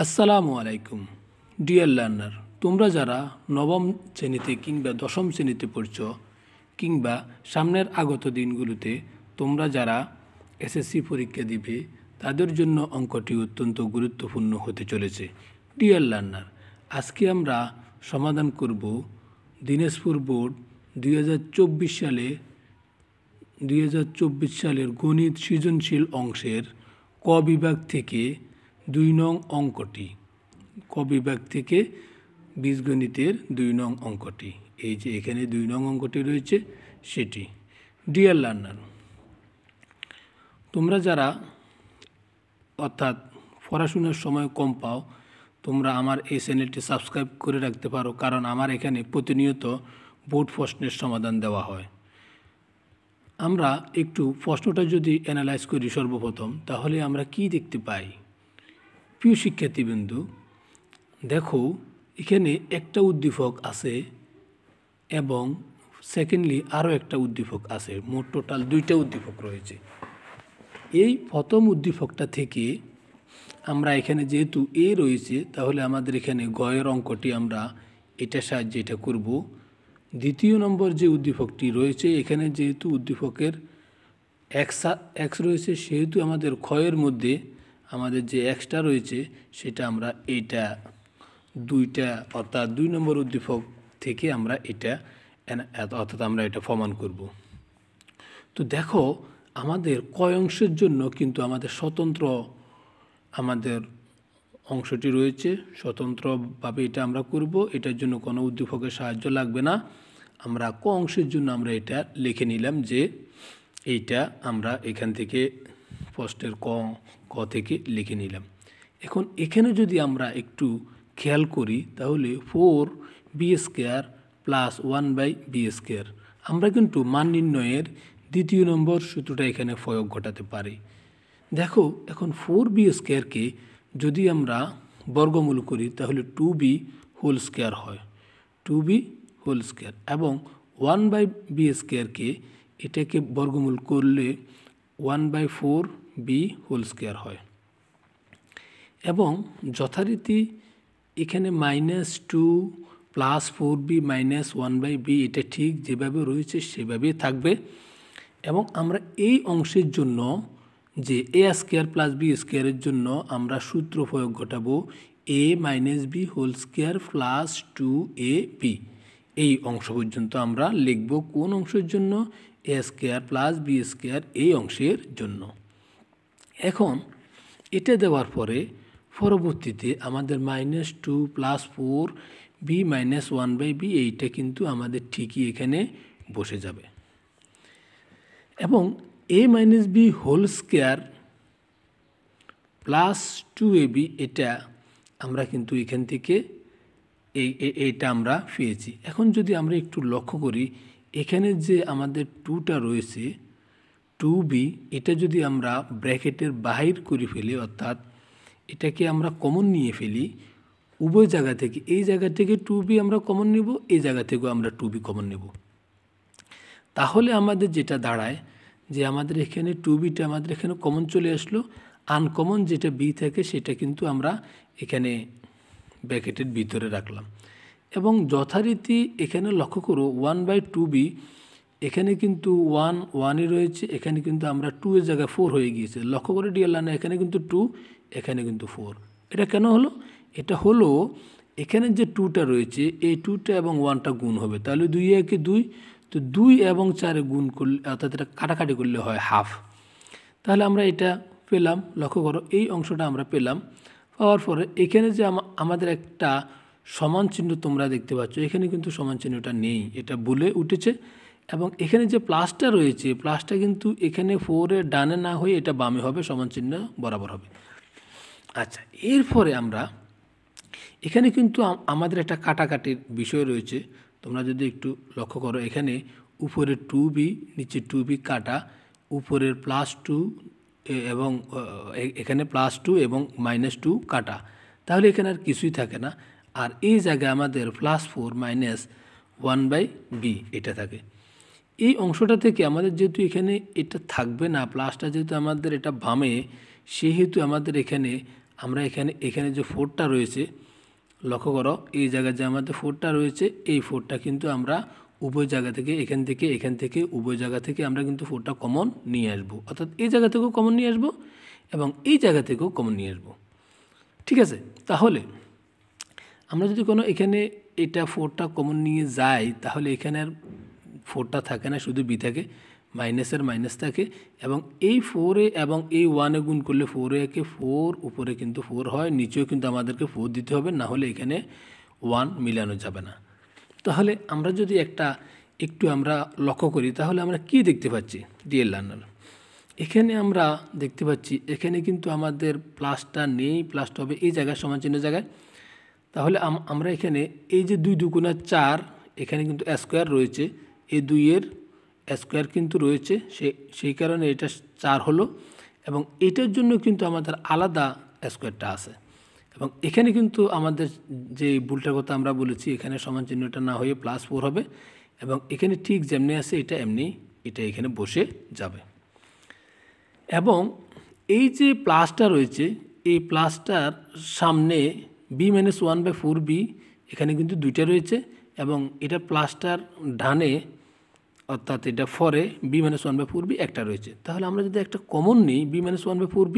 আসসালামু আলাইকুম deer learner, তোমরা যারা নবম শ্রেণীতে কিংবা দশম শ্রেণীতে পড়ছো কিংবা সামনের আগত দিনগুলোতে তোমরা যারা এসএসসি পরীক্ষা দিবে তাদের জন্য অঙ্কটি অত্যন্ত গুরুত্বপূর্ণ হতে চলেছে। ডিয়ার লার্নার, আজকে আমরা সমাধান করব দিনাজপুর বোর্ড 2024 সালের গণিত সৃজনশীল অংশের ক বিভাগ থেকে 2 নং অঙ্কটি, ক বিভাগ থেকে বীজগণিতের 2 নং অঙ্কটি। এই যে এখানে 2 নং অঙ্কটি রয়েছে সেটি। ডিয়ার লার্নার, তোমরা যারা অর্থাৎ পড়াশোনার সময় কম পাও, তোমরা আমার এই চ্যানেলটি সাবস্ক্রাইব করে রাখতে পারো, কারণ আমার এখানে প্রতিনিয়ত বোর্ড প্রশ্নের সমাধান দেওয়া হয়। আমরা একটু প্রশ্নটা যদি অ্যানালাইজ করি সর্বপ্রথম, তাহলে আমরা কি দেখতে পাই? প্রিয় শিক্ষার্থীবৃন্দ, দেখো এখানে একটা উদ্দীপক আছে এবং সেকেন্ডলি আরও একটা উদ্দীপক আছে, মোট টোটাল 2টা উদ্দীপক রয়েছে। এই প্রথম উদ্দীপকটা থেকে আমরা এখানে যেহেতু এ রয়েছে, তাহলে আমাদের এখানে গয়ের অঙ্কটি আমরা এটার সাহায্যে এটা করব। দ্বিতীয় নম্বর যে উদ্দীপকটি রয়েছে, এখানে যেহেতু উদ্দীপকের এক্স রয়েছে, সেহেতু আমাদের ক্ষয়ের মধ্যে আমাদের যে এক্সটা রয়েছে সেটা আমরা এইটা 2টা অর্থাৎ 2 নম্বর উদ্দীপক থেকে আমরা এটা অর্থাৎ আমরা এটা প্রমাণ করব। তো দেখো আমাদের কয় অংশের জন্য কিন্তু আমাদের স্বতন্ত্র আমাদের অংশটি রয়েছে, স্বতন্ত্রভাবে এটা আমরা করব। এটার জন্য কোনো উদ্দীপকের সাহায্য লাগবে না। আমরা ক অংশের জন্য আমরা এটা লিখে নিলাম যে এইটা আমরা এখান থেকে প্রশ্নের ক থেকে লিখে নিলাম। এখন এখানে যদি আমরা একটু খেয়াল করি, তাহলে 4b² প্লাস 1/b², আমরা কিন্তু মান নির্ণয়ের দ্বিতীয় নম্বর সূত্রটা এখানে প্রয়োগ ঘটাতে পারি। দেখো এখন 4b² যদি আমরা বর্গমূল করি তাহলে 2b² হয়, 2b² এবং 1/b² এটাকে বর্গমূল করলে 1/4b² হয়। এবং যথারীতি এখানে -2 প্লাস 4b মাইনাস 1/b এটা ঠিক যেভাবে রয়েছে সেভাবেই থাকবে। এবং আমরা এই অংশের জন্য যে a² প্লাস b² এর জন্য আমরা সূত্র প্রয়োগ ঘটাবো a - b² প্লাস 2ab। এই অংশ পর্যন্ত আমরা লিখব কোন অংশের জন্য? a² প্লাস b² এই অংশের জন্য। এখন এটা দেওয়ার পরে পরবর্তীতে আমাদের -2 প্লাস 4b মাইনাস 1/b এইটা কিন্তু আমাদের ঠিকই এখানে বসে যাবে। এবং a - b² প্লাস 2ab এটা আমরা কিন্তু এখান থেকে এইটা আমরা পেয়েছি। এখন যদি আমরা একটু লক্ষ্য করি, এখানে যে আমাদের 2টা রয়েছে 2b, এটা যদি আমরা ব্র্যাকেটের বাহির করে ফেলি, অর্থাৎ এটাকে আমরা কমন নিয়ে ফেলি উভয় জায়গা থেকে, এই জায়গা থেকে 2b আমরা কমন নেব, এই জায়গা থেকেও আমরা 2b কমন নেব, তাহলে আমাদের যেটা দাঁড়ায় যে আমাদের এখানে 2bটা আমাদের এখানে কমন চলে আসলো। আনকমন যেটা b থাকে সেটা কিন্তু আমরা এখানে ব্র্যাকেটের ভিতরে রাখলাম। এবং যথারীতি এখানে লক্ষ্য করো 1/2b, এখানে কিন্তু 1ই রয়েছে, এখানে কিন্তু আমরা 2 এর জায়গায় 4 হয়ে গিয়েছে। লক্ষ্য করে ডিয়ার লার্নার, এখানে কিন্তু 2, এখানে কিন্তু 4। এটা কেন হলো? এটা হলো এখানে যে 2টা রয়েছে, এই 2টা এবং 1টা গুণ হবে, তাহলে 2 একে 2, তো 2 এবং 4 গুণ করলে অর্থাৎ এটা কাটাকাটি করলে হয় হাফ। তাহলে আমরা এটা পেলাম। লক্ষ্য করো এই অংশটা আমরা পেলাম। পাওয়ার পরে এখানে যে আমাদের একটা সমান চিহ্ন তোমরা দেখতে পাচ্ছ, এখানে কিন্তু সমান চিহ্নটা নেই, এটা ভুলে উঠেছে। এবং এখানে যে প্লাসটা রয়েছে, প্লাসটা কিন্তু এখানে 4-এর ডানে না হয়ে এটা বামে হবে, সমান চিহ্ন বরাবর হবে। আচ্ছা, এরপরে আমরা এখানে কিন্তু আমাদের একটা কাটাকাটির বিষয় রয়েছে। তোমরা যদি একটু লক্ষ্য করো, এখানে উপরে 2b নিচে 2b কাটা, উপরের +2 এবং এখানে +2 এবং -2 কাটা, তাহলে এখানে আর কিছুই থাকে না। আর এই জায়গায় আমাদের +4 মাইনাস 1/b এটা থাকে। এই অংশটা থেকে আমাদের যেহেতু এখানে এটা থাকবে না, প্লাসটা যেহেতু আমাদের এটা বামে, সেহেতু আমাদের এখানে আমরা এখানে যে 4টা রয়েছে, লক্ষ্য করো এই জায়গায় যে আমাদের 4টা রয়েছে, এই 4টা কিন্তু আমরা উভয় জায়গা থেকে এখান থেকে উভয় জায়গা থেকে আমরা কিন্তু 4টা কমন নিয়ে আসবো, অর্থাৎ এই জায়গা থেকেও কমন নিয়ে আসবো এবং এই জায়গা থেকেও কমন নিয়ে আসবো। ঠিক আছে, তাহলে আমরা যদি কোনো এখানে এটা 4টা কমন নিয়ে যাই, তাহলে এখানে আর 4টা থাকে না, শুধু বি থাকে, মাইনাসের মাইনাস থাকে এবং এই 4 এবং এই 1 গুণ করলে 4 একে 4, উপরে কিন্তু 4 হয়, নিচেও কিন্তু আমাদেরকে 4 দিতে হবে, না হলে এখানে 1 মিলানো যাবে না। তাহলে আমরা যদি একটু আমরা লক্ষ্য করি, তাহলে আমরা কি দেখতে পাচ্ছি ডিয়ার লার্নার, এখানে আমরা দেখতে পাচ্ছি এখানে কিন্তু আমাদের প্লাসটা নেই, প্লাসটা হবে এই জায়গায় সমান চিহ্ন জায়গায়। তাহলে আমরা এখানে এই যে 2 দুগুণা 4, এখানে কিন্তু স্কোয়ার রয়েছে, এই 2-এর স্কোয়ার কিন্তু রয়েছে, সেই কারণে এটা 4 হলো এবং এটার জন্য কিন্তু আমাদের আলাদা স্কোয়ারটা আছে এবং এখানে কিন্তু আমাদের যে ভুলটার কথা আমরা বলেছি, এখানে সমান চিহ্নটা না হয়ে +4 হবে এবং এখানে ঠিক যেমনি আছে এটা এমনি এটা এখানে বসে যাবে। এবং এই যে প্লাসটা রয়েছে, এই প্লাসটার সামনে b-1/4b এখানে কিন্তু 2টা রয়েছে এবং এটা প্লাসটার ডানে, অর্থাৎ এটা ফরে b-1/4b একটা রয়েছে। তাহলে আমরা যদি একটা কমন নিই b-1/4b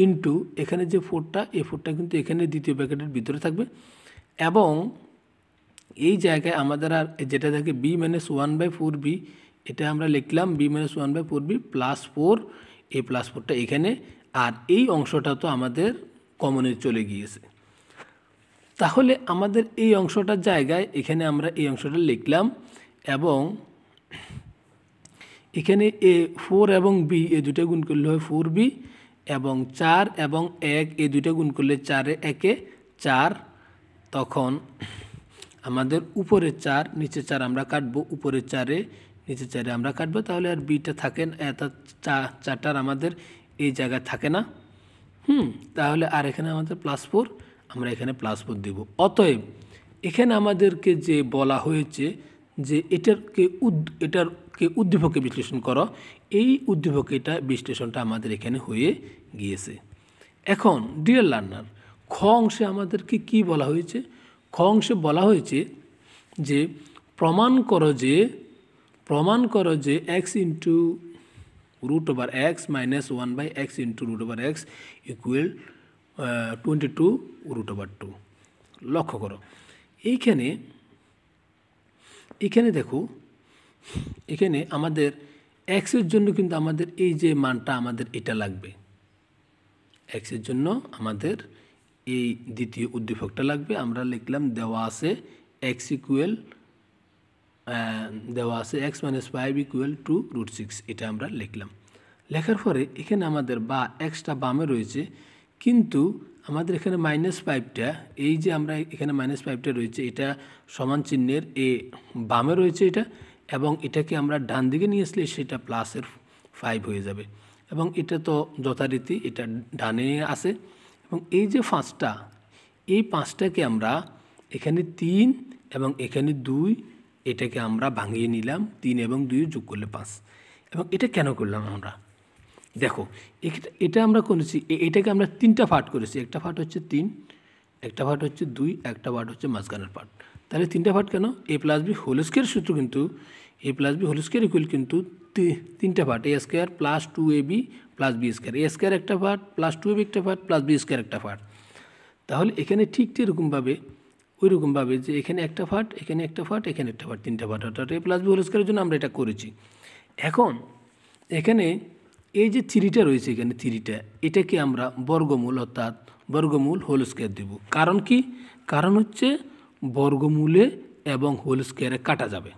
ইন্টু এখানে যে 4টা, এই 4টা কিন্তু এখানে দ্বিতীয় ব্র্যাকেটের ভিতরে থাকবে এবং এই জায়গায় আমাদের আর যেটা থাকে b-1/4b, এটা আমরা লিখলাম b-1/4b +4, এই +4টা এখানে, আর এই অংশটা তো আমাদের কমনে চলে গিয়েছে। তাহলে আমাদের এই অংশটার জায়গায় এখানে আমরা এই অংশটা লিখলাম এবং এখানে 4 এবং b এই দুটো গুণ করলে হয় 4b এবং 4 এবং 1 এই দুটো গুণ করলে 4 একে 4, তখন আমাদের উপরে 4 নিচে 4 আমরা কাটবো, উপরে 4 নিচে 4 আমরা কাটবো, তাহলে আর বিটা থাকে না, অর্থাৎ 4টার আমাদের এই জায়গায় থাকে না। তাহলে আর এখানে আমাদের +4, আমরা এখানে +4 দেব। অতএব এখানে আমাদেরকে যে বলা হয়েছে যে এটারকে উদ্দীপকে বিশ্লেষণ করো, এই উদ্দীপকে বিশ্লেষণটা আমাদের এখানে হয়ে গিয়েছে। এখন ডিয়ার লার্নার, খ অংশে আমাদেরকে কি বলা হয়েছে? খ অংশে বলা হয়েছে যে প্রমাণ করো যে x into √x - 1/x into √x equal 22√2। লক্ষ্য করো এখানে দেখো, এখানে আমাদের এক্সের জন্য কিন্তু আমাদের এই যে মানটা আমাদের এটা লাগবে, এক্সের জন্য আমাদের এই দ্বিতীয় উদ্দীপকটা লাগবে। আমরা লিখলাম দেওয়া আছে x - 5 ইকুয়াল টু √6, এটা আমরা লিখলাম। লেখার পরে এখানে আমাদের এক্সটা বামে রয়েছে, কিন্তু আমাদের এখানে -5টা, এই যে আমরা এখানে -5টা রয়েছে, এটা সমান চিহ্নের বামে রয়েছে এটা, এবং এটাকে আমরা ডান দিকে নিয়ে আসলে সেটা +5 হয়ে যাবে এবং এটা তো যথারীতি এটা ডানে আছে। এবং এই যে 5টা, এই 5টাকে আমরা এখানে 3 এবং এখানে 2, এটাকে আমরা ভাঙিয়ে নিলাম, 3 এবং 2 যোগ করলে 5। এবং এটা কেন করলাম আমরা? দেখো এটা আমরা করেছি, এটাকে আমরা 3টা পার্ট করেছি, একটা পার্ট হচ্ছে 3, একটা পার্ট হচ্ছে 2, একটা পার্ট হচ্ছে মাঝখানের পার্ট। তাহলে 3টা পার্ট কেন? a+b হোল স্কয়ার সূত্র কিন্তু a+b হোল স্কয়ার ইকুয়াল কিন্তু 3টা part, a² + 2ab + b², a² একটা পার্ট + 2ab একটা পার্ট +b² একটা পার্ট। তাহলে এখানে ঠিক ওইরকমভাবে যে এখানে একটা পার্ট, এখানে একটা পার্ট, এখানে একটা পার্ট, 3টা পার্ট, অর্থাৎ a+b হোল স্কয়ারের জন্য আমরা এটা করেছি। এখন এখানে এই যে 3টা রয়েছে, এখানে 3টা, এটাকে আমরা বর্গমূল, অর্থাৎ বর্গমূল হোল স্কয়ার দেব। কারণ কি? কারণ হচ্ছে বর্গমূলে এবং হোল স্কয়ারে কাটা যাবে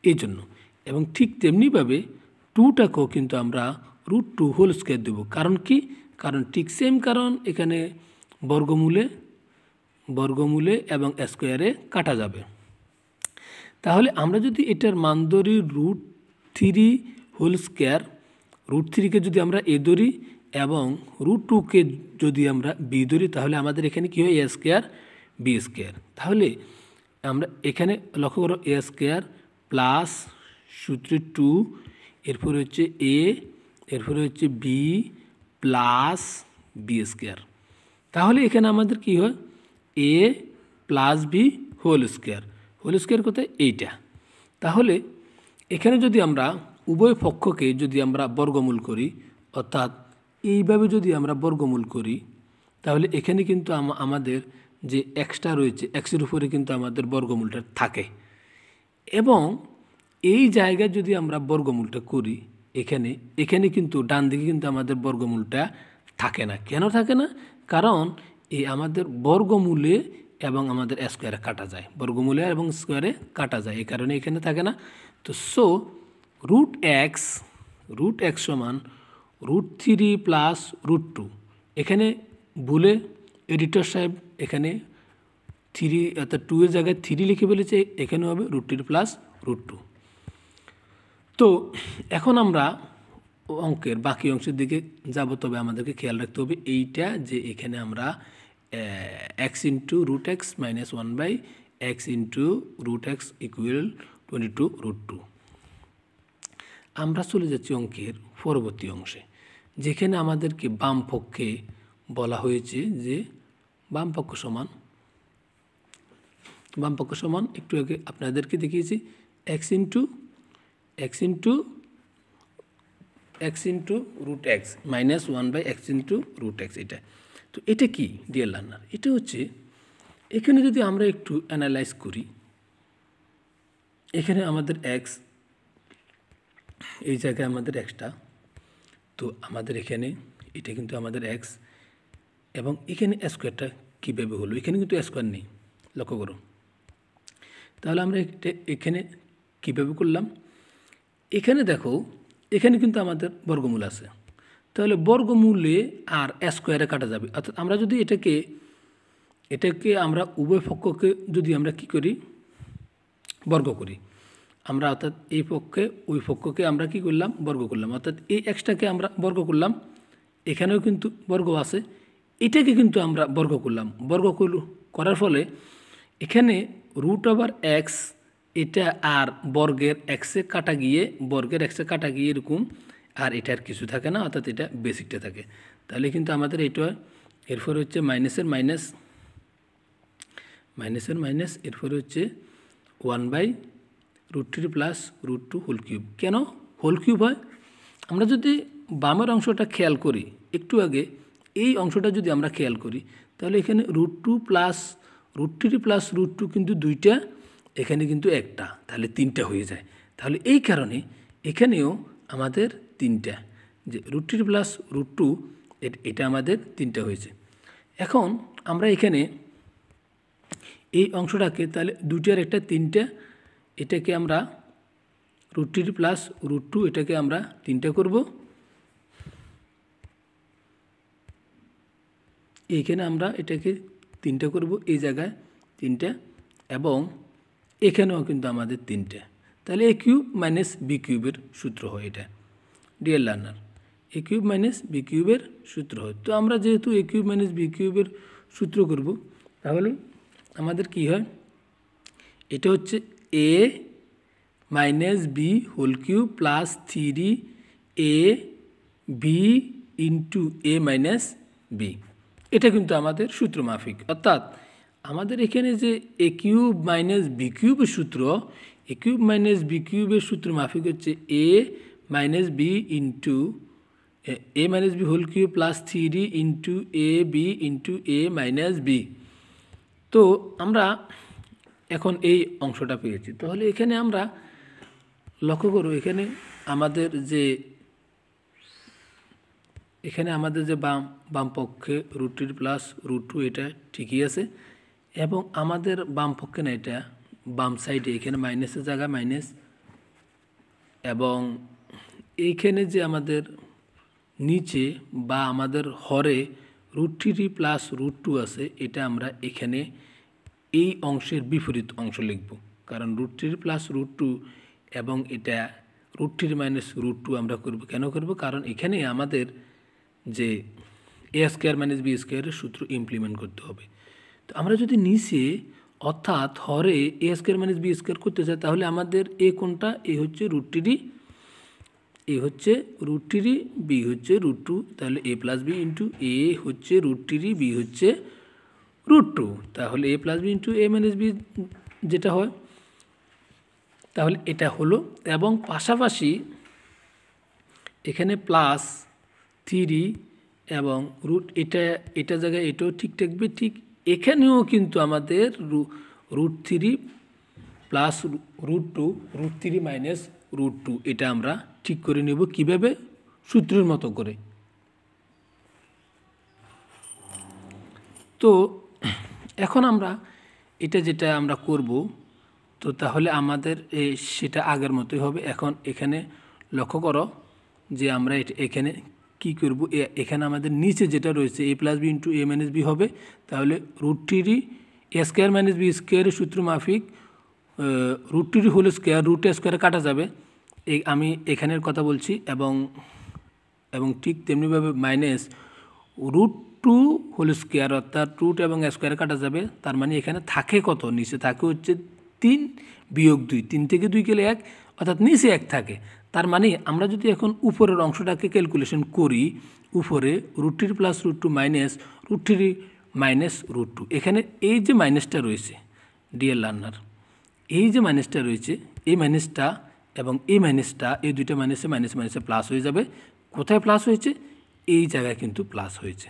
এই জন্য। এবং ঠিক তেমনিভাবে 2টাকেও কিন্তু আমরা √2 হোল স্কয়ার দেব। কারণ কি? কারণ ঠিক সেম কারণ, এখানে বর্গমূলে এবং স্কয়ারে কাটা যাবে। তাহলে আমরা যদি এটার মান ধরি √3 হোল স্কয়ার, √3কে যদি আমরা a ধরি এবং √2কে যদি আমরা b ধরি, তাহলে আমাদের এখানে কী হয়? a² b²। তাহলে আমরা এখানে লক্ষ্য করো, a² প্লাস সূত্রে 2, এরপরে হচ্ছে a, এরপরে হচ্ছে b প্লাস b²। তাহলে এখানে আমাদের কি হয় এ প্লাস বি হোল স্কোয়ার কোথায় এইটা। তাহলে এখানে যদি আমরা উভয় পক্ষকে যদি আমরা বর্গমূল করি, অর্থাৎ এইভাবে যদি আমরা বর্গমূল করি, তাহলে এখানে কিন্তু আমাদের যে এক্সটা রয়েছে এক্সের উপরে কিন্তু আমাদের বর্গমূলটা থাকে, এবং এই জায়গায় যদি আমরা বর্গমূলটা করি এখানে কিন্তু ডান দিকে কিন্তু আমাদের বর্গমূলটা থাকে না। কেন থাকে না? কারণ এই আমাদের বর্গমূলে এবং আমাদের স্কোয়ারে কাটা যায়, বর্গমূলে এবং স্কোয়ারে কাটা যায়, এই কারণে এখানে থাকে না। তো রুট এক্স সমান √3 প্লাস √2। এখানে ভুলে এডিটর সাহেব এখানে 3 অর্থাৎ 2 এর জায়গায় 3 লিখে ফেলেছে, এখানে হবে √3 প্লাস √2। তো এখন আমরা অঙ্কের বাকি অংশের দিকে যাব, তবে আমাদেরকে খেয়াল রাখতে হবে এইটা যে এখানে আমরা x into √x minus 1/x into √x equal 22√2। আমরা চলে যাচ্ছি অঙ্কের পরবর্তী অংশে, যেখানে আমাদেরকে বাম পক্ষে বলা হয়েছে যে বাম পক্ষ সমান একটু আগে আপনাদেরকে দেখিয়েছি x into √x minus 1/x into √x। এটা তো এটা কি ডিয়ার লার্নার? এটা হচ্ছে এখানে যদি আমরা একটু অ্যানালাইজ করি, এখানে আমাদের এক্স, এই জায়গায় আমাদের এক্সটা, তো আমাদের এখানে এটা কিন্তু আমাদের এক্স, এবং এখানে স্কোয়ারটা কীভাবে হলো? এখানে কিন্তু স্কোয়ার নেই, লক্ষ্য করো। তাহলে আমরা এখানে কীভাবে করলাম? এখানে দেখো এখানে কিন্তু আমাদের বর্গমূল আছে, তাহলে বর্গমূলে আর স্কোয়ারে কাটা যাবে। অর্থাৎ আমরা যদি এটাকে আমরা উভয় পক্ষকে যদি আমরা কি করি বর্গ করি, আমরা অর্থাৎ এই পক্ষে ওই পক্ষকে আমরা কি করলাম বর্গ করলাম, অর্থাৎ এই এক্সটাকে আমরা বর্গ করলাম, এখানেও কিন্তু বর্গ আছে, এটাকে কিন্তু আমরা বর্গ করলাম। করার ফলে এখানে √x এটা আর বর্গের এক্সে কাটা গিয়ে এরকম, আর এটার কিছু থাকে না, অর্থাৎ এটা বেসিকটা থাকে। তাহলে কিন্তু আমাদের এইটা এরপরে হচ্ছে মাইনাসের মাইনাস, এরপরে হচ্ছে 1/√3 প্লাস √2 হোল কিউব। কেন হোল কিউব হয়? আমরা যদি বামের অংশটা খেয়াল করি, একটু আগে এই অংশটা যদি আমরা খেয়াল করি, তাহলে এখানে √2 প্লাস √3 প্লাস √2 কিন্তু দুইটা, এখানে কিন্তু একটা, তাহলে 3টা হয়ে যায়। তাহলে এই কারণে এখানেও আমাদের 3টা, যে √3 প্লাস √2 এটা আমাদের 3টা হয়েছে। এখন আমরা এখানে এই অংশটাকে তাহলে 2টার একটা 3টা, এটাকে আমরা √3 প্লাস √2 এটাকে আমরা 3টা করব, এইখানে আমরা এটাকে 3টা করব, এই জায়গায় 3টা, এবং এখানেও কিন্তু আমাদের 3টা। তাহলে a কিউব মাইনাস বি কিউবের সূত্র হয় এটা dear learner, a cube minus b কিউবের সূত্র হয়। তো আমরা যেহেতু a কিউব মাইনাস বি কিউবের সূত্র করব, তাহলে আমাদের কি হয়? এটা হচ্ছে a minus b whole cube plus 3ab into a minus b. এটা কিন্তু আমাদের সূত্র মাফিক, অর্থাৎ আমাদের এখানে যে a কিউব মাইনাস বি কিউবের সূত্র, a কিউব মাইনাস বি কিউবের সূত্র মাফিক হচ্ছে a minus b into a minus b whole cube plus 3 into a b into a minus b. তো আমরা এখন এই অংশটা পেয়েছি। তাহলে এখানে আমরা লক্ষ্য করো, এখানে আমাদের যে বাম পক্ষে √3 প্লাস √2 এটা ঠিকই আছে, এবং আমাদের বাম পক্ষে না, এটা বাম সাইডে এখানে মাইনাসের জায়গায় মাইনাস, এবং এইখানে যে আমাদের নিচে বা আমাদের হরে √3 প্লাস √2 আছে, এটা আমরা এখানে এই অংশের বিপরীত অংশ লিখব, কারণ √3 প্লাস √2 এবং এটা √3 মাইনাস √2 আমরা করব। কেন করব? কারণ এখানে আমাদের যে a স্কোয়ার মাইনাস বি স্কোয়ারের সূত্র ইমপ্লিমেন্ট করতে হবে। তো আমরা যদি নিচে অর্থাৎ হরে a square minus B square করতে চাই, তাহলে আমাদের এ কোনটা? এ হচ্ছে √3, এ হচ্ছে √3, বি হচ্ছে √2, তাহলে a plus B into A হচ্ছে √3, বি হচ্ছে √2, তাহলে a plus B into A minus B যেটা হয়, তাহলে এটা হলো। এবং পাশাপাশি এখানে প্লাস 3 এবং এটা জায়গায় এটাও ঠিক থাকবে, ঠিক এখানেও কিন্তু আমাদের √3 প্লাস √2, √3 মাইনাস √2 এটা আমরা ঠিক করে নেব কিভাবে, সূত্রের মতো করে। তো এখন আমরা এটা যেটা আমরা করব, তো তাহলে আমাদের সেটা আগের মতোই হবে। এখন এখানে লক্ষ্য করো যে আমরা এখানে কি করব, এখানে আমাদের নিচে যেটা রয়েছে a plus B into A minus B হবে, তাহলে √3 a স্কোয়ার মাইনাস বি স্কোয়ারের সূত্র মাফিক √3 হোল স্কোয়ার √a স্কোয়ারে কাটা যাবে, আমি এখানের কথা বলছি। এবং ঠিক তেমনিভাবে মাইনাস √2 হোল স্কোয়ার, অর্থাৎ √, এবং স্কোয়ারে কাটা যাবে, তার মানে এখানে থাকে কত, নিচে থাকে হচ্ছে 3 বিয়োগ 2, 3 থেকে 2 গেলে 1, অর্থাৎ নিচে 1 থাকে। তার মানে আমরা যদি এখন উপরের অংশটাকে ক্যালকুলেশন করি, উপরে √3 প্লাস √2 মাইনাস √3 মাইনাস √2, এখানে এই যে মাইনাসটা রয়েছে ডিয়ার লার্নার, এই যে মাইনাসটা রয়েছে, এই মাইনাসটা এবং এই মাইনাসটা, এই দুইটা মাইনাসে মাইনাসে প্লাস হয়ে যাবে। কোথায় প্লাস হয়েছে, এই জায়গায় কিন্তু প্লাস হয়েছে।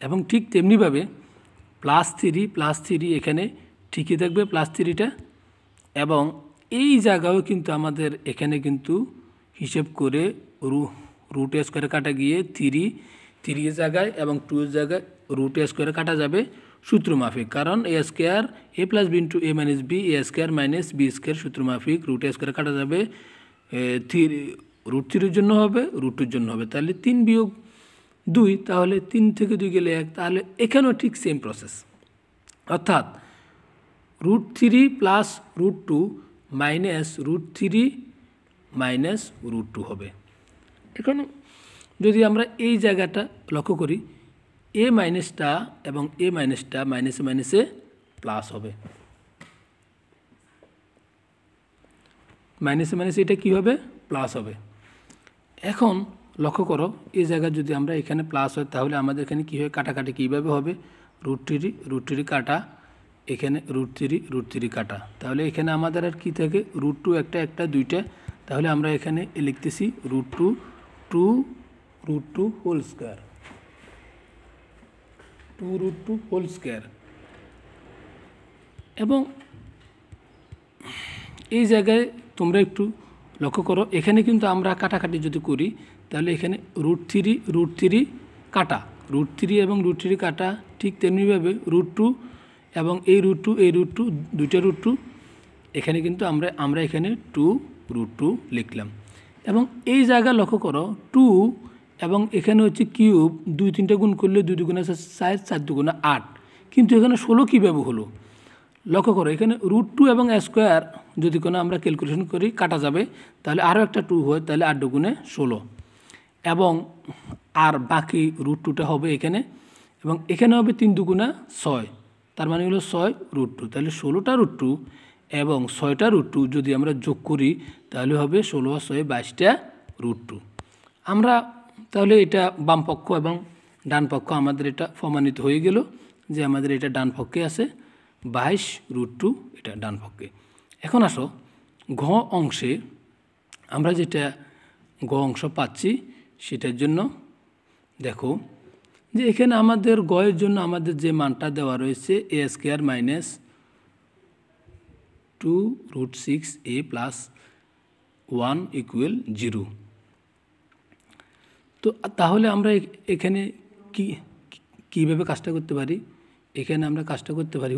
এবং ঠিক তেমনিভাবে +3 এখানে ঠিকই থাকবে +3টা, এবং এই জায়গাও কিন্তু আমাদের এখানে কিন্তু হিসেব করে √a স্কোয়ারে কাটা গিয়ে 3 এর জায়গায় এবং 2 এর জায়গায় √a স্কোয়ারে কাটা যাবে সূত্র মাফিক, কারণ a square a plus B into A minus B, a square minus B square সূত্র মাফিক √a স্কোয়ারে কাটা যাবে, √3 জন্য হবে, √2 জন্য হবে, তাহলে 3 বিয়োগ 2, তাহলে 3 থেকে 2 গেলে 1, তাহলে এখানেও ঠিক সেম প্রসেস, অর্থাৎ √3 প্লাস √2 মাইনাস √3 মাইনাস √2 হবে। এখন যদি আমরা এই জায়গাটা লক্ষ্য করি, এ মাইনাসটা এবং এ মাইনাসটা মাইনাসে প্লাস হবে, মাইনাসে এটা কি হবে, প্লাস হবে। এখন লক্ষ্য করো এই জায়গায় যদি আমরা এখানে প্লাস হয়, তাহলে আমাদের এখানে কী হয়, কাটাকাটি কীভাবে হবে, √3 কাটা, এখানে √3 কাটা, তাহলে এখানে আমাদের আর কি থাকে, √2 একটা 2টা, তাহলে আমরা এখানে লিখতেছি √2 হোল স্কোয়ার, 2√2 হোল স্কোয়ার। এবং এই জায়গায় তোমরা একটু লক্ষ্য করো, এখানে কিন্তু আমরা কাটাকাটি যদি করি, তাহলে এখানে √3 কাটা, √3 এবং √3 কাটা, ঠিক তেমনিভাবে √2 এবং এই √2 দুইটা √2, এখানে কিন্তু আমরা এখানে 2√2 লিখলাম। এবং এই জায়গায় লক্ষ্য করো 2 এবং এখানে হচ্ছে কিউব, 2-3টা গুণ করলে 2 2 4, 4 2 8, কিন্তু এখানে 16 কীভাবে হলো, লক্ষ্য করো এখানে √2 এবং স্কোয়ার যদি কোনো আমরা ক্যালকুলেশন করি কাটা যাবে, তাহলে আরও একটা 2 হয়, তাহলে 8 2 16, এবং আর বাকি √2টা হবে এখানে, এবং এখানে হবে 3 2 6, তার মানে হলো 6√2, তাহলে 16টা √2 এবং 6টা √2 যদি আমরা যোগ করি, তাহলে হবে 16 আর 6 22টা √2। আমরা তাহলে এটা বাম পক্ষ এবং ডান পক্ষ আমাদের এটা প্রমাণিত হয়ে গেল যে আমাদের এটা ডান পক্ষে আছে, 22√2 এটা ডান পক্ষে। এখন আসো ঘ অংশে আমরা যেটা ঘ অংশ পাচ্ছি, সেটার জন্য দেখো যে এখানে আমাদের গয়ের জন্য আমাদের যে মানটা দেওয়া রয়েছে, a square minus 2√6a plus 1 = 0। তো তাহলে আমরা এখানে কীভাবে কাজটা করতে পারি, এখানে আমরা কাজটা করতে পারি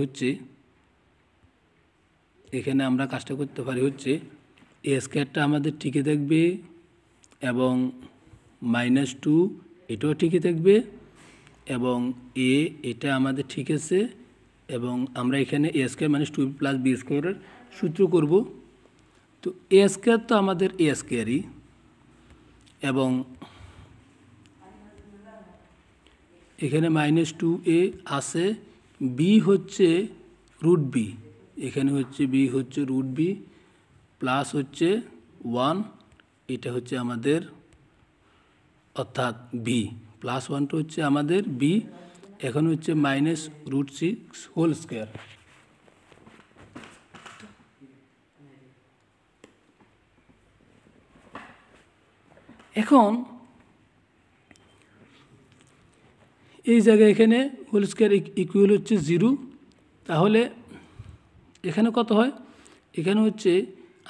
হচ্ছে, a স্কোয়ারটা আমাদের ঠিকই থাকবে এবং -2 এটাও ঠিকই থাকবে, এবং এটা আমাদের ঠিক আছে, এবং আমরা এখানে a square minus 2 plus B স্কোয়ারের সূত্র করব। তো a স্কোয়ার তো আমাদের a স্কোয়ারই, এবং এখানে -2a আছে, বি হচ্ছে √b, এখানে হচ্ছে বি হচ্ছে √b, প্লাস হচ্ছে 1 এটা হচ্ছে আমাদের অর্থাৎ বি, প্লাস ওয়ানটা হচ্ছে আমাদের বি, এখন হচ্ছে minus root six whole square. এখন এই জায়গায় এখানে হোল স্কোয়ার ইকুয়াল হচ্ছে 0, তাহলে এখানে কত হয়? এখানে হচ্ছে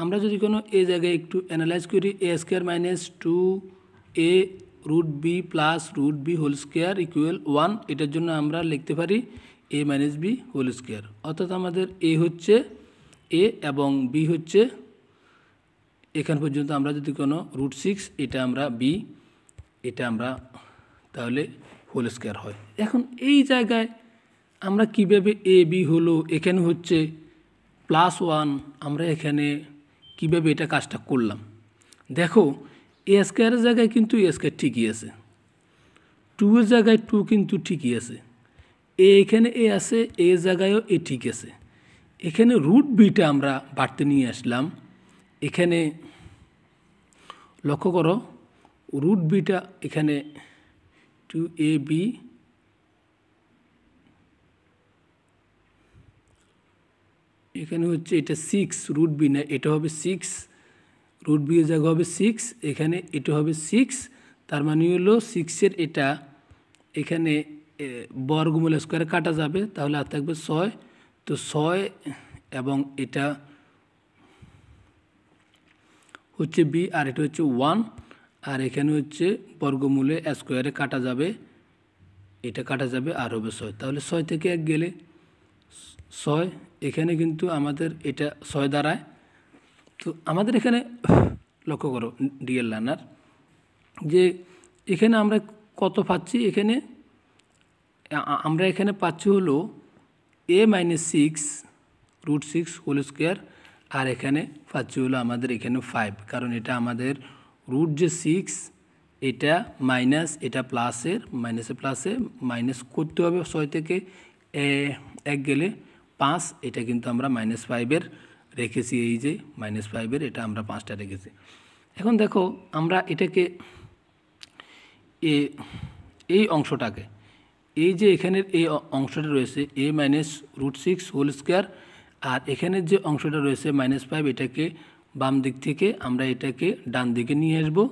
আমরা যদি কোনো এই জায়গায় একটু অ্যানালাইজ করি, a square minus 2a root b plus root b whole square equal 1, এটার জন্য আমরা লিখতে পারি a minus b whole square. অর্থাৎ আমাদের এ হচ্ছে এ এবং বি হচ্ছে এখান পর্যন্ত আমরা যদি কোনো রুট 6, এটা আমরা বি, এটা আমরা তাহলে হোল স্কোয়ার হয়। এখন এই জায়গায় আমরা কীভাবে এ বি হলো, এখানে হচ্ছে +1, আমরা এখানে কীভাবে এটা কাজটা করলাম? দেখো, এ স্কোয়ারের জায়গায় কিন্তু এ স্কোয়ার ঠিকই আছে, 2 এর জায়গায় 2 কিন্তু ঠিকই আছে, এখানে এ আছে, এ জায়গায়ও এ ঠিক আছে। এখানে রুট বিটা আমরা বাড়তে নিয়ে আসলাম, এখানে লক্ষ্য করো রুট বিটা এখানে 2ab এখানে হচ্ছে এটা 6 রুট বি না, এটা হবে 6, রুট বি এর জায়গা হবে 6, এখানে এটা হবে 6, তার মানে হলো 6-এর এটা এখানে বর্গমূল স্কোয়ারে কাটা যাবে, তাহলে আর থাকবে 6, তো 6 এবং এটা হচ্ছে বি আর এটা হচ্ছে 1, আর এখানে হচ্ছে বর্গমূলে স্কোয়ারে কাটা যাবে, এটা কাটা যাবে আর হবে 6, তাহলে 6 থেকে 1 গেলে 6, এখানে কিন্তু আমাদের এটা 6 দাঁড়ায়। তো আমাদের এখানে লক্ষ্য করো ডিয়ার লার্নার যে এখানে আমরা কত পাচ্ছি, এখানে আমরা এখানে পাচ্ছি হলো a minus 6 root 6 whole square, আর এখানে পাচ্ছি হলো আমাদের এখানে 5, কারণ এটা আমাদের রুট যে 6, এটা মাইনাস, এটা প্লাসের মাইনাসে প্লাসে মাইনাস করতে হবে, 6 থেকে 1 গেলে 5, এটা কিন্তু আমরা -5-এর রেখেছি, এই যে -5-এর এটা আমরা 5টা রেখেছি। এখন দেখো আমরা এটাকে এই অংশটাকে, এই যে এখানের এই অংশটা রয়েছে a minus root 6 whole square, আর এখানের যে অংশটা রয়েছে -5, এটাকে বাম দিক থেকে আমরা এটাকে ডান দিকে নিয়ে আসবো,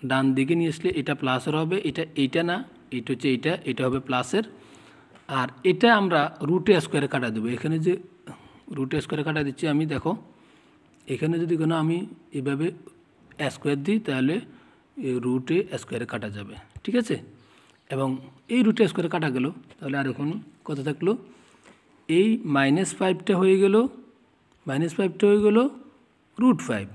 ডান দিকে নিয়ে আসলে এটা প্লাসের হবে, এইটা না, এটা হচ্ছে এটা হবে প্লাসের, আর এটা আমরা রুটে স্কোয়ারে কাটা দেবো। এখানে যে রুটে স্কোয়ারে কাটা দিচ্ছি আমি, দেখো এখানে যদি কোনো আমি এভাবে স্কোয়ার দিই তাহলে রুটে স্কোয়ারে কাটা যাবে, ঠিক আছে? এবং এই রুটে স্কোয়ারে কাটা গেল, তাহলে আর এখন কত থাকলো, এই -5টা হয়ে গেল, -5টা হয়ে গেল রুট 5,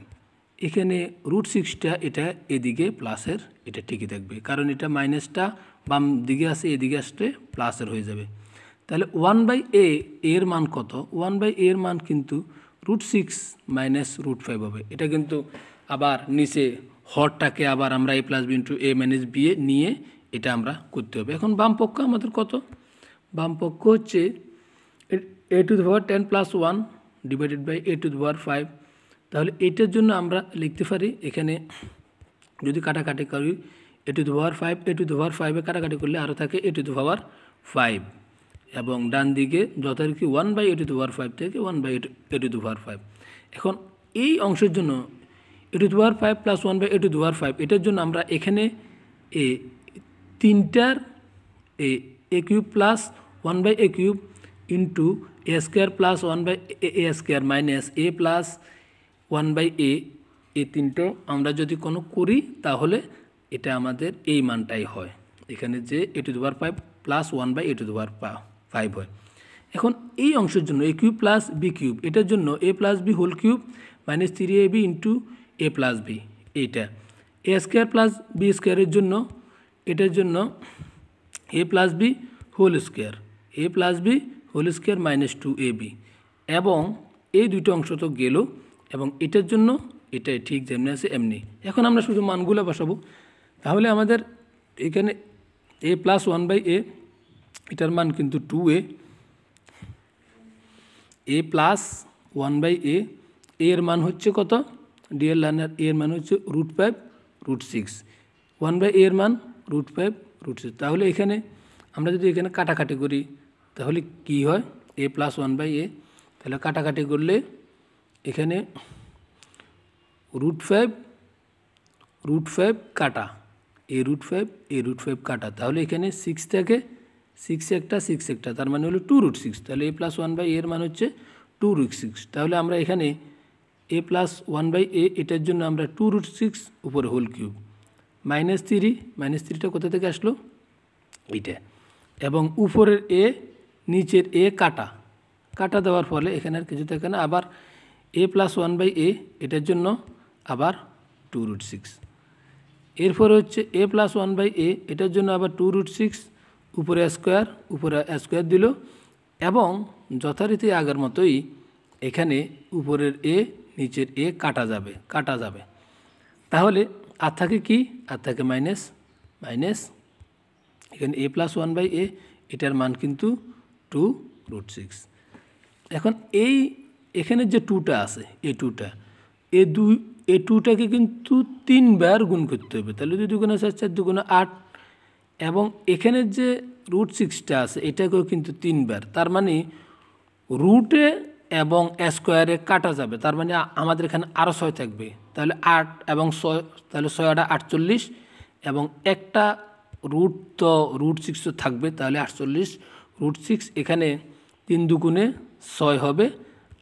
এখানে রুট 6টা এটা এদিকে প্লাসের, এটা ঠিকই থাকবে, কারণ এটা মাইনাসটা বাম দিকে আসে, এদিকে আসলে প্লাসের হয়ে যাবে। তাহলে 1/a এর মান কত? 1/a এর মান কিন্তু রুট 6 মাইনাস রুট 5 হবে। এটা কিন্তু আবার নিচে হরটাকে আবার আমরা a plus B into a minus b এ নিয়ে এটা আমরা করতে হবে। এখন বাম পক্ষ আমাদের কত? বাম পক্ষ হচ্ছে a to the power 10 + 1 divided by a to the power 5। তাহলে এইটার জন্য আমরা লিখতে পারি, এখানে যদি কাটাকাটি করি a to the power 5, a to the power 5-এ কাটাকাটি করলে আরও থাকে a টু দি পাওয়ার 5, এবং ডান দিকে যথারীতি 1/a টু দি পাওয়ার 5 থেকে 1/a টু দি পাওয়ার 5। এখন এই অংশের জন্য a to the power 5 + 1/a to the power 5, এটার জন্য আমরা এখানে তিনটার a cube plus 1/a cube into a square plus 1/a square minus a plus 1/a, এই তিনটো আমরা যদি কোনো করি তাহলে এটা আমাদের এই মানটাই হয়, এখানে যে a to the power 5 plus 1/a to the power 5 হয়। এখন এই অংশের জন্য a cube plus b cube, এটার জন্য a plus b whole cube minus 3ab into a plus b, এইটা a স্কোয়ার প্লাস বি স্কোয়ারের জন্য, এটার জন্য a plus b whole square, a plus b whole square minus 2ab, এবং এই দুটো অংশ তো গেল, এবং এটার জন্য এটা ঠিক যেমনি আছে এমনি। এখন আমরা শুধু মানগুলো বসাবো, তাহলে আমাদের এখানে a প্লাস 1/a, এটার মান কিন্তু 2a, a প্লাস 1/a, এর মান হচ্ছে কত? ডিয়ার লার্নার এর মান হচ্ছে √5 1/a এর মান √5 তাহলে এখানে আমরা যদি এখানে কাটাকাটি করি তাহলে কি হয় a + 1/a তাহলে কাটাকাটি করলে এখানে √5 কাটা a√5 কাটা তাহলে এখানে 6 থেকে 6 একটা তার মানে হলো 2√6 তাহলে a + 1/a এর মান হচ্ছে 2√6 তাহলে আমরা এখানে a + 1/a এটার জন্য আমরা 2√6 উপরে হোল কিউব -3টা কোথা থেকে আসলো এইটা এবং উপরের a নিচের a কাটা দেওয়ার ফলে এখানে আর কিছু থাকে না আবার a + 1/a এটার জন্য আবার 2√6 এরপরে হচ্ছে a + 1/a এটার জন্য আবার 2√6 উপরে স্কোয়ার দিল এবং যথারীতি আগের মতোই এখানে উপরের a নিচের a কাটা যাবে তাহলে আর থাকে কি আর থাকে মাইনাস এখানে a + 1/a এটার মান কিন্তু 2√6 এখন এখানে যে 2টা আছে এই 2টাকে কিন্তু 3 বার গুণ করতে হবে তাহলে 2 × 4 = 4 2 × 8 এবং এখানে যে √6টা আছে এটাকেও কিন্তু 3 বার তার মানে রুটে এবং স্কোয়ারে কাটা যাবে তার মানে আমাদের এখানে আরও 6 থাকবে তাহলে 8 এবং 6 তাহলে 6 × 8 = 48 এবং একটা √6 তো থাকবে তাহলে 48 √6 এখানে 3 × 2 = 6 হবে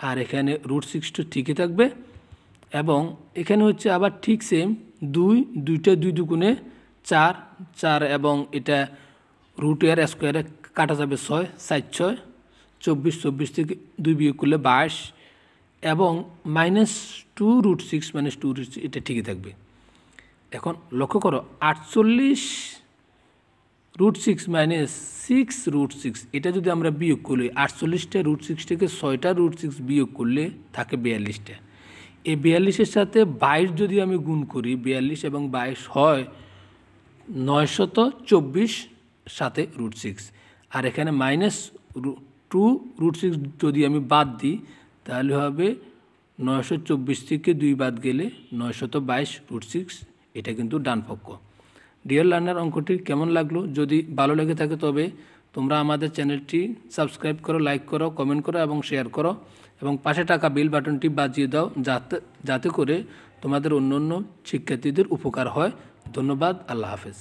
আর এখানে √6 তো ঠিকই থাকবে এবং এখানে হচ্ছে আবার ঠিক সেম 2টা 2 × 2 = 4 এবং এটা রুটের স্কোয়ারে কাটা যাবে 6 4 6 24 থেকে 2 বিয়োগ করলে 22 এবং -2√6 এটা ঠিকই থাকবে এখন লক্ষ্য করো 48 √6 6√6 এটা যদি আমরা বিয়োগ করি 48টা √6 থেকে 6টা √6 বিয়োগ করলে থাকে 42টা এই 42-এর সাথে 22 যদি আমি গুণ করি 42 এবং 22 হয় 924 সাথে √6 আর এখানে -2√6 যদি আমি বাদ দিই তাহলে হবে 924 থেকে 2 বাদ গেলে 922 √6 এটা কিন্তু ডান পক্ষ ডিয়ার লার্নার অঙ্কটি কেমন লাগলো যদি ভালো লেগে থাকে তবে তোমরা আমাদের চ্যানেলটি সাবস্ক্রাইব করো লাইক করো কমেন্ট করো এবং শেয়ার করো এবং পাশে থাকা বেল বাটনটি বাজিয়ে দাও যাতে করে তোমাদের অন্য শিক্ষার্থীদের উপকার হয় ধন্যবাদ আল্লাহ হাফেজ